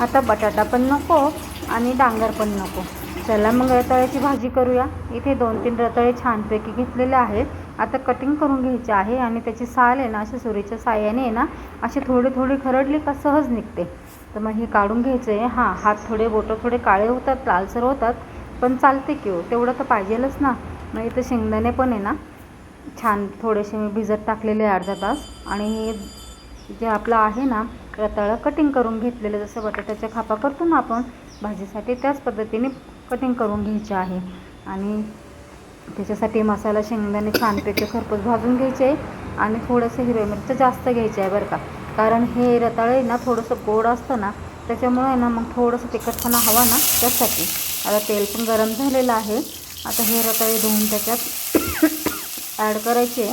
आता बटाटा पण नको आणि डांगर पण नको. चला मग रताळ्याची भाजी करूया. इथे 2-3 रताळे छानपैकी घेतलेले आहेत. आता कटिंग करून घ्यायचे आहे आणि त्याची साल आहे ना अशी सुरीच्या साहाय्याने आहे ना अशी थोडी थोडी खरडली का सहज निघते. तर मग हे काढून घ्यायचं आहे. हात थोडे बोटं थोडे काळे होतात, लालसर होतात, पण चालते की हो, तेवढं तर पाहिजेलच ना. मग इथं शेंगदाणे पण आहे ना छान थोडेसे मी भिजत टाकलेले अर्धा तास. आणि हे जे आपलं आहे ना रताळं कटिंग करून घेतलेलं, जसं बटाट्याच्या खापा करतो ना आपण भाजीसाठी त्याच पद्धतीने कटिंग करून घ्यायचे आहे. आणि त्याच्यासाठी मसाला शेंगदाणे छानपैकी खरपूस भाजून घ्यायचे आणि थोडंसं हिरव्या मिरच्या जास्त घ्यायचे आहे बरं का, कारण हे रताळे ना थोडंसं गोड असतं ना, त्याच्यामुळे ना मग थोडंसं तिखटपणा हवा ना त्यासाठी. आता तेल पण गरम झालेलं आहे. आता हे रताळे धुवून त्याच्यात ॲड करायचे,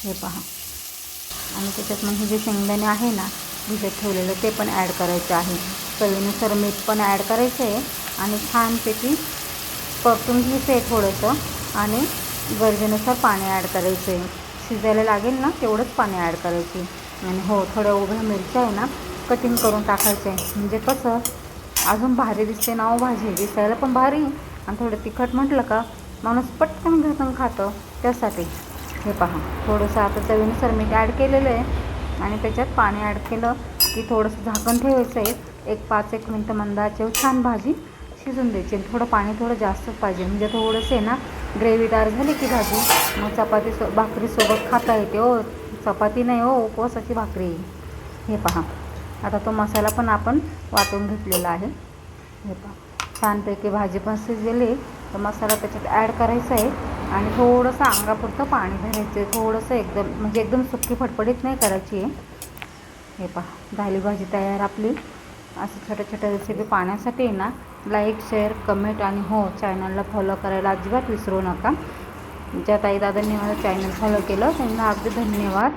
हे पहा. आणि त्याच्यात मग हे जे शेंगदाणे आहे ना भिजत ठेवलेलं ते पण ॲड करायचं आहे. चवीनुसार मीठ पण ॲड करायचं आहे आणि छानपैकी परतून घ्यायचं आहे थोडंसं. आणि गरजेनुसार पाणी ॲड करायचं आहे. शिजायला लागेल ना तेवढंच पाणी ॲड करायची. आणि हो, थोड्या उभ्या मिरच्या आहे ना कटिंग करून टाकायचं आहे, म्हणजे कसं अजून भारी दिसते ना भाजी, दिसायला पण भारी आणि थोडं तिखट म्हटलं का माणूस पटकन घासून खातं त्यासाठी. हे पहा, थोडंसं आता चवीनुसार मीठ ॲड केलेलं आहे आणि त्याच्यात पाणी ॲड केलं की थोडंसं झाकण ठेवायचं आहे. 5-1 मिनटं मंद आचेवर छान भाजी शिजून द्यायची. थोडं पाणी थोडं जास्तच पाहिजे, म्हणजे थोडंसं आहे ना ग्रेव्हीदार झाली की भाजी मग भाकरीसोबत खाता येते. हो, चपाती नाही हो, उपवासाची भाकरी. हे पहा, आता तो मसाला पण आपण वाटून घेतलेला आहे. हे पहा, छानपैकी भाजी पण शिजलेली. तर मसाला त्याच्यात ॲड करायचा आहे आणि थोडंसं अंगापुरतं पाणी भरायचं आहे. थोडंसं एकदम सुकी फटफटीत नाही करायची आहे. हे पहा, झाली भाजी तयार आपली. असं छोट्या छोट्या रेसिपी पाहण्यासाठी ना लाईक, शेअर, कमेंट आणि हो, चॅनलला फॉलो करायला अजिबात विसरू नका. ज्या ताई दादांनी माझं चॅनल फॉलो केलं त्यांना अगदी धन्यवाद.